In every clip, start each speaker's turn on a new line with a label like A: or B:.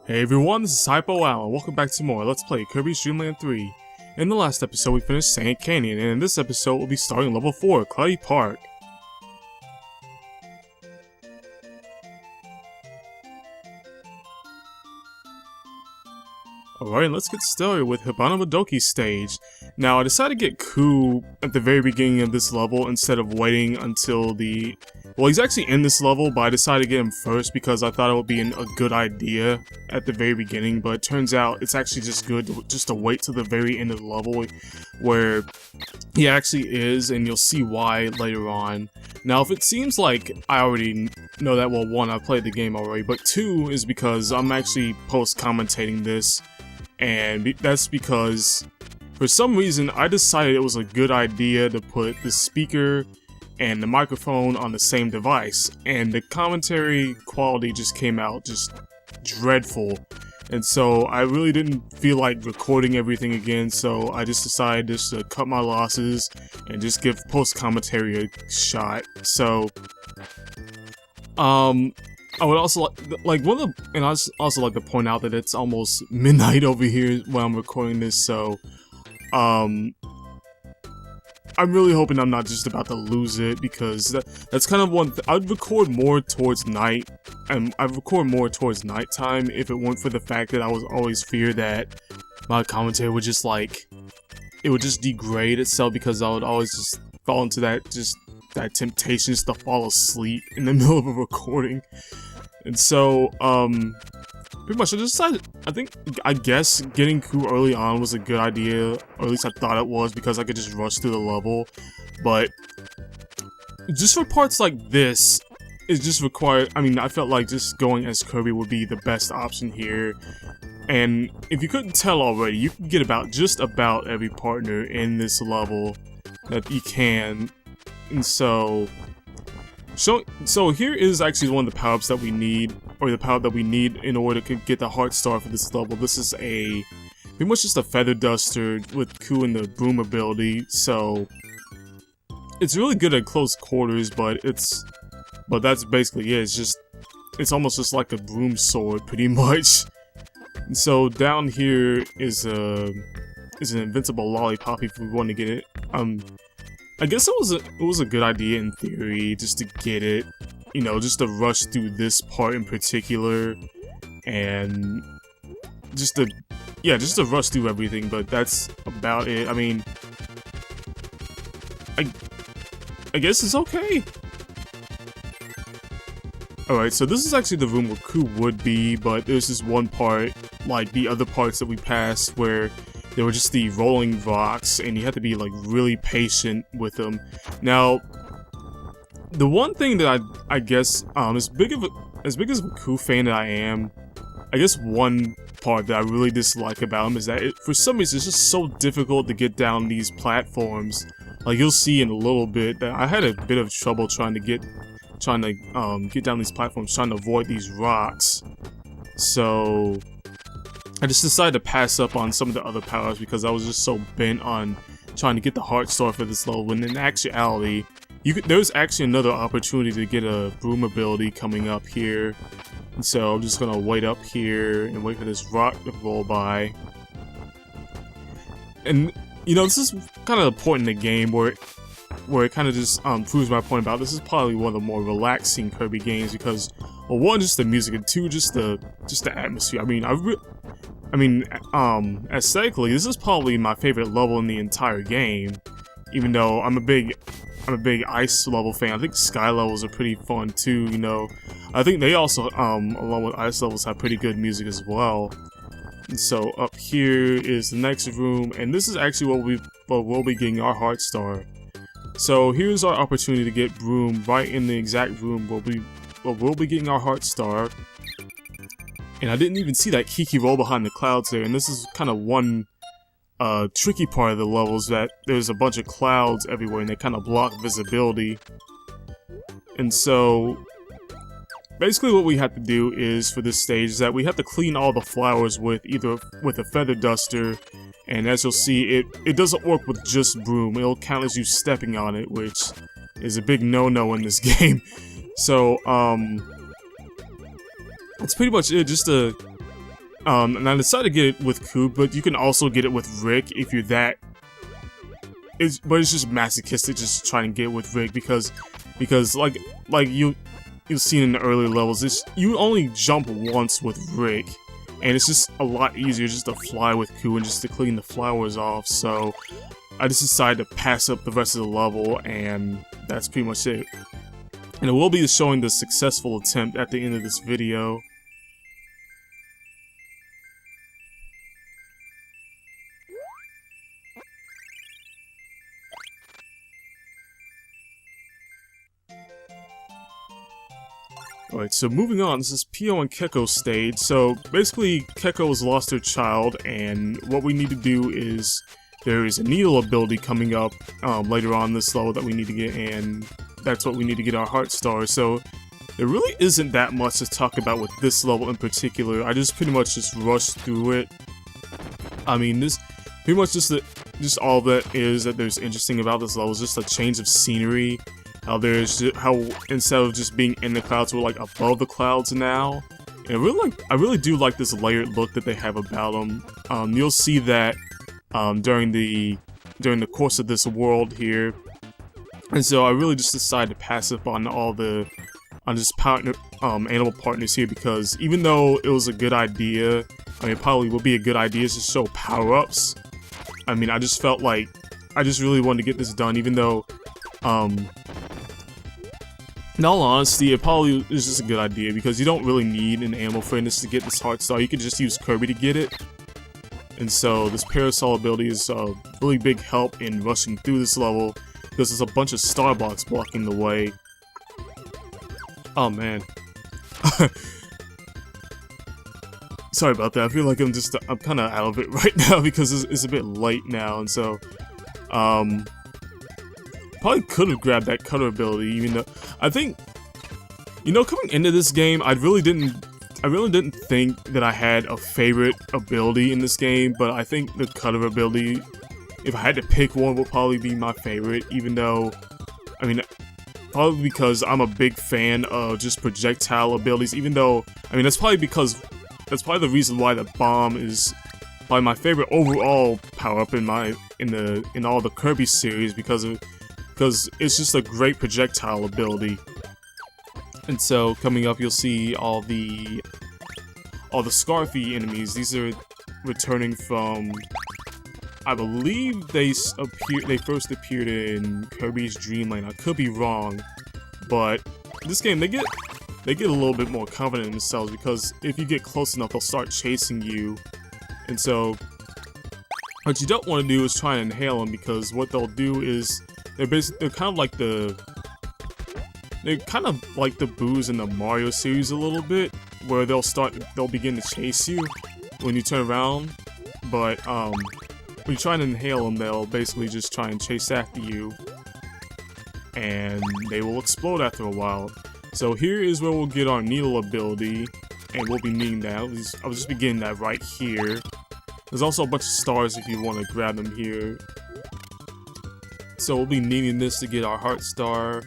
A: Hey everyone, this is Hypo Al, welcome back to more Let's Play Kirby's Dreamland 3. In the last episode we finished Sand Canyon, and in this episode we'll be starting level 4, Cloudy Park. Alright, let's get started with Hibana Madoki's stage. Now, I decided to get Ku at the very beginning of this level instead of waiting until the... Well, he's actually in this level, but I decided to get him first because I thought it would be a good idea at the very beginning, but it turns out it's actually just good to wait till the very end of the level where he actually is, and you'll see why later on. Now, if it seems like I already know that, well, one, I played the game already, but two is because I'm actually post-commentating this. And that's because, for some reason, I decided it was a good idea to put the speaker and the microphone on the same device. And the commentary quality just came out just dreadful. And so I really didn't feel like recording everything again, so I just decided just to cut my losses and just give post-commentary a shot. So, I would also like one of the, and I also like to point out that it's almost midnight over here when I'm recording this, so I'm really hoping I'm not just about to lose it, because that's kind of one I'd record more towards night, and I'd record more towards nighttime if it weren't for the fact that I was always fear that my commentary would just it would just degrade itself, because I would always just fall into that temptation just to fall asleep in the middle of a recording. And so, pretty much I decided, I guess getting Ku early on was a good idea, or at least I thought it was, because I could just rush through the level. But just for parts like this, it just required, I felt like just going as Kirby would be the best option here. And if you couldn't tell already, you can get just about every partner in this level that you can. And so here is actually one of the power-ups that we need, or the power-up that we need in order to get the Heart Star for this level. This is pretty much just a Feather Duster with Ku and the Broom ability, so it's really good at close quarters, but that's basically it. It's almost just like a broom sword, pretty much. And so down here is an invincible lollipop if we want to get it. I guess it was a good idea in theory, just to get it, just to rush through this part in particular, and just to rush through everything, but that's about it. I guess it's okay. Alright, so this is actually the room where Ku would be, but there's this one part, like the other parts that we passed, where there were just the rolling rocks, and you had to be like really patient with them. Now, the one thing that I guess, as big of a Ku fan that I am, I guess one part that I really dislike about him is that for some reason it's just so difficult to get down these platforms. Like you'll see in a little bit that I had a bit of trouble trying to get down these platforms, trying to avoid these rocks. So I just decided to pass up on some of the other powers because I was just so bent on trying to get the Heart Star for this level, when in actuality, there's actually another opportunity to get a Broom ability coming up here. And so I'm just gonna wait up here and wait for this rock to roll by. And, this is kind of the point in the game where it kind of just proves my point about this is probably one of the more relaxing Kirby games, because, well, one, just the music, and two, just the atmosphere. Aesthetically, this is probably my favorite level in the entire game, even though I'm a big ice level fan. I think sky levels are pretty fun too, I think they also, along with ice levels, have pretty good music as well. And so up here is the next room, and this is actually where we'll be getting our Heart Star. So here's our opportunity to get Broom right in the exact room where we'll be getting our Heart Star. And I didn't even see that Kiki roll behind the clouds there, and this is kind of one tricky part of the level, is that there's a bunch of clouds everywhere and they kind of block visibility. And so basically what we have to do is, for this stage, is that we have to clean all the flowers with a Feather Duster, and as you'll see, it doesn't work with just Broom. It'll count as you stepping on it, which is a big no-no in this game. So, that's pretty much it. Just And I decided to get it with Coop, but you can also get it with Rick if you're that. But it's just masochistic just trying to get it with Rick because like you've seen in the earlier levels, you only jump once with Rick, and it's just a lot easier just to fly with Coop and just to clean the flowers off. So I just decided to pass up the rest of the level, and that's pretty much it. And I will be showing the successful attempt at the end of this video. Alright, so moving on, this is Pio and Cacos stage. So basically, Cacos lost her child, and what we need to do is there is a needle ability coming up later on this level that we need to get, and that's what we need to get our heart star. So there really isn't that much to talk about with this level in particular. I just pretty much just rushed through it. I mean, this pretty much just all that is that there's interesting about this level is just a change of scenery. How instead of just being in the clouds, we're like above the clouds now. And I really do like this layered look that they have about them. You'll see that during the course of this world here. And so I really just decided to pass up on just animal partners here, because even though it was a good idea, I mean, it probably would be a good idea to show power-ups. I mean, I just felt like I just really wanted to get this done, even though in all honesty, it probably is just a good idea, because you don't really need an animal friend to get this heart star. You could just use Kirby to get it. And so this parasol ability is a really big help in rushing through this level, because there's a bunch of star blocks blocking the way. Oh man. Sorry about that. I feel like I'm kind of out of it right now because it's a bit late now, and so probably could have grabbed that cutter ability, even though I think, you know, coming into this game, I really didn't think that I had a favorite ability in this game, but I think the cutter ability, if I had to pick one, would probably be my favorite, even though, I mean, probably because I'm a big fan of just projectile abilities, even though, I mean, that's probably the reason why the bomb is probably my favorite overall power-up in all the Kirby series, because it's just a great projectile ability. And so coming up, you'll see all the Scarfy enemies. These are returning from, I believe they first appeared in Kirby's Dreamland. I could be wrong, but this game they get a little bit more confident in themselves, because if you get close enough, they'll start chasing you. And so what you don't want to do is try and inhale them, because what they'll do is they're kind of like the boos in the Mario series a little bit, where they'll begin to chase you when you turn around, but when you try and inhale them, they'll basically just try and chase after you, and they will explode after a while. So here is where we'll get our needle ability, and we'll be needing that. I'll just be getting that right here. There's also a bunch of stars if you want to grab them here. So we'll be needing this to get our heart star,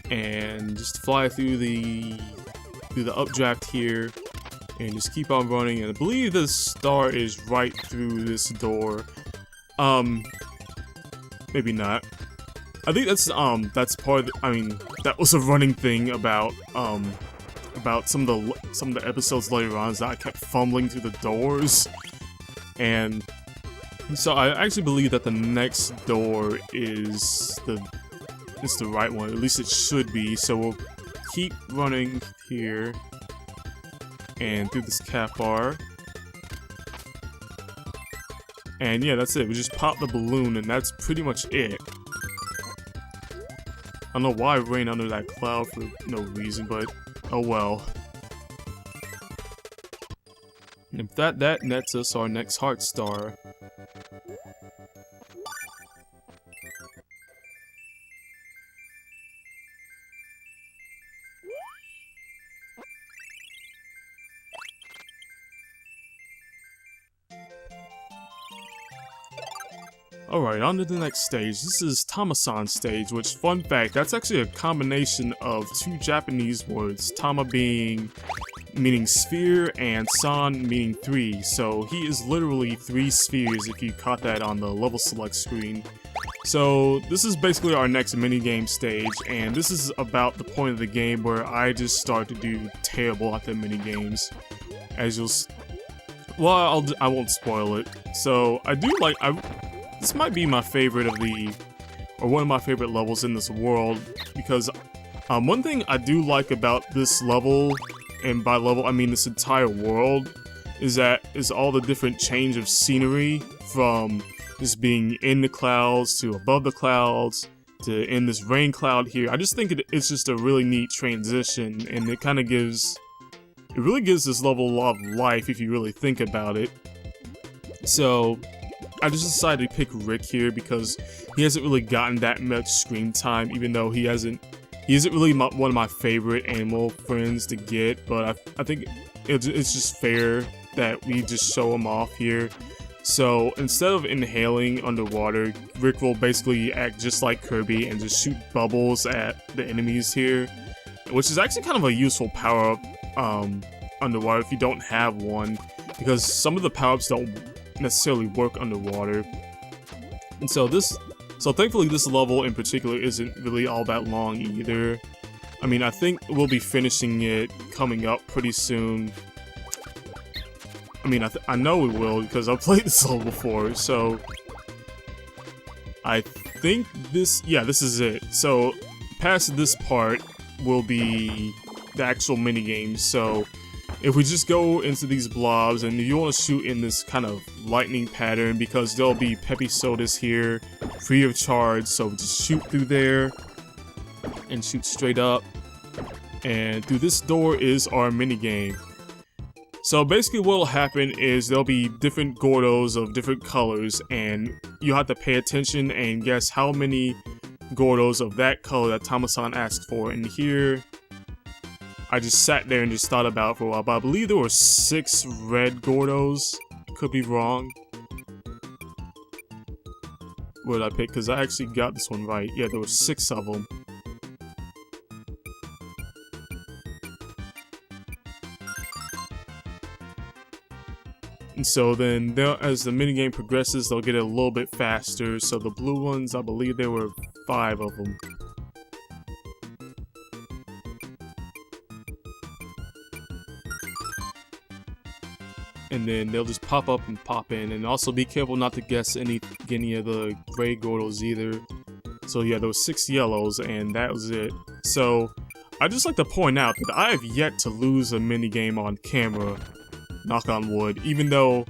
A: and just fly through the updraft here, and just keep on running. And I believe the star is right through this door. Maybe not. I think that's part of I mean, that was a running thing about some of the episodes later on, is that I kept fumbling through the doors, and so I actually believe that the next door is the right one. At least it should be. So we'll keep running here and through this cap bar. And yeah, that's it. We just pop the balloon, and that's pretty much it. I don't know why I ran under that cloud for no reason, but oh well. And that nets us our next heart star. Alright, on to the next stage. This is Tama-san stage, which, fun fact, that's actually a combination of two Japanese words. Tama being meaning sphere, and San meaning 3. So he is literally 3 spheres if you caught that on the level select screen. So this is basically our next minigame stage, and this is about the point of the game where I just start to do terrible at the minigames. As you'll well, I won't spoil it. So I do like, this might be my favorite of or one of my favorite levels in this world, because one thing I do like about this level, and by level I mean this entire world, is all the different change of scenery from just being in the clouds to above the clouds to in this rain cloud here. I just think it's just a really neat transition, and it kind of really gives this level a lot of life if you really think about it. So I just decided to pick Rick here because he hasn't really gotten that much screen time, even though he isn't really one of my favorite animal friends to get, but I think it's just fair that we just show him off here. So instead of inhaling underwater, Rick will basically act just like Kirby and just shoot bubbles at the enemies here, which is actually kind of a useful power-up underwater if you don't have one, because some of the power-ups don't necessarily work underwater. And so thankfully this level in particular isn't really all that long either. I mean, I think we'll be finishing it coming up pretty soon. I mean, I know we will because I've played this level before, so I think this is it. So past this part will be the actual minigames. So if we just go into these blobs, and you want to shoot in this kind of lightning pattern, because there'll be peppy sodas here free of charge, so just shoot through there and shoot straight up, and through this door is our minigame. So basically what will happen is there'll be different Gordos of different colors, and you have to pay attention and guess how many Gordos of that color that Tama-san asked for. And here, I just sat there and just thought about it for a while, but I believe there were 6 red Gordos. Could be wrong. What did I pick? Because I actually got this one right. Yeah, there were 6 of them. And so then, as the minigame progresses, they'll get a little bit faster. So the blue ones, I believe there were 5 of them. And then they'll just pop up and pop in. And also be careful not to guess any of the gray Gordos either. So yeah, there were 6 yellows, and that was it. So I'd just like to point out that I have yet to lose a minigame on camera. Knock on wood. Even though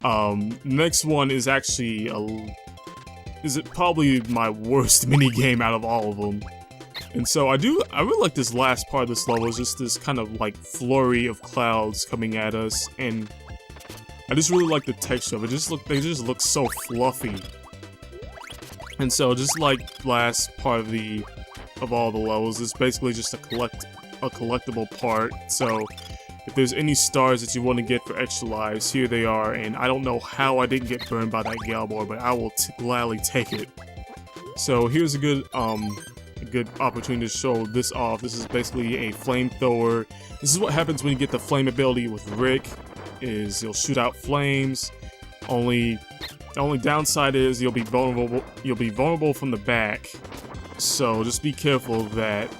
A: the next one is actually probably my worst minigame out of all of them. And so I really like this last part of this level. It's just this kind of like flurry of clouds coming at us, and I just really like the texture of it. They just look so fluffy. And so just like last part of all the levels, it's basically just a collectible part. So if there's any stars that you want to get for extra lives, here they are. And I don't know how I didn't get burned by that Galbor, but I will gladly take it. So here's a good opportunity to show this off. This is basically a flamethrower. This is what happens when you get the flame ability with Rick, is you'll shoot out flames. The only downside is you'll be vulnerable from the back. So just be careful of that.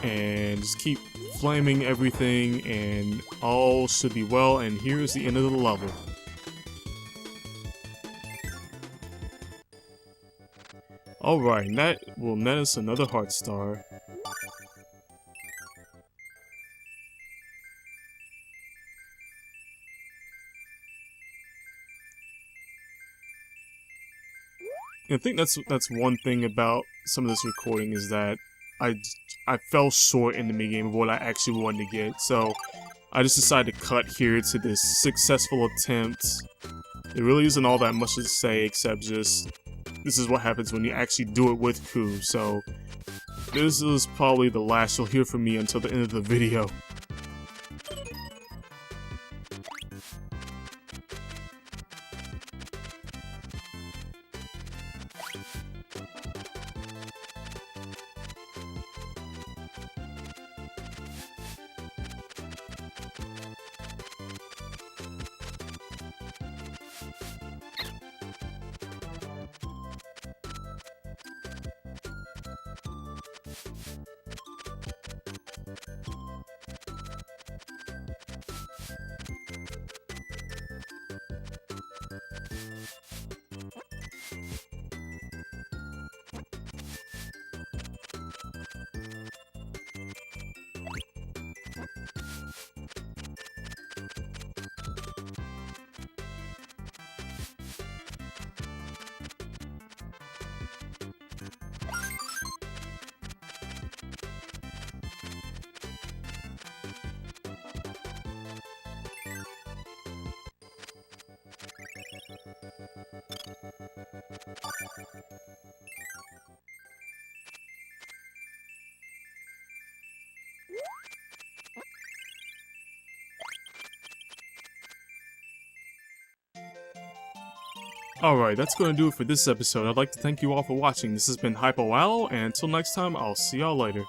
A: And just keep flaming everything, and all should be well. And here's the end of the level. Alright, and that will net us another heart star. I think that's one thing about some of this recording, is that I fell short in the minigame of what I actually wanted to get, so I just decided to cut here to this successful attempt. There really isn't all that much to say, except just this is what happens when you actually do it with Ku. So this is probably the last you'll hear from me until the end of the video. Alright, that's going to do it for this episode. I'd like to thank you all for watching. This has been HypoAllo, and until next time, I'll see y'all later.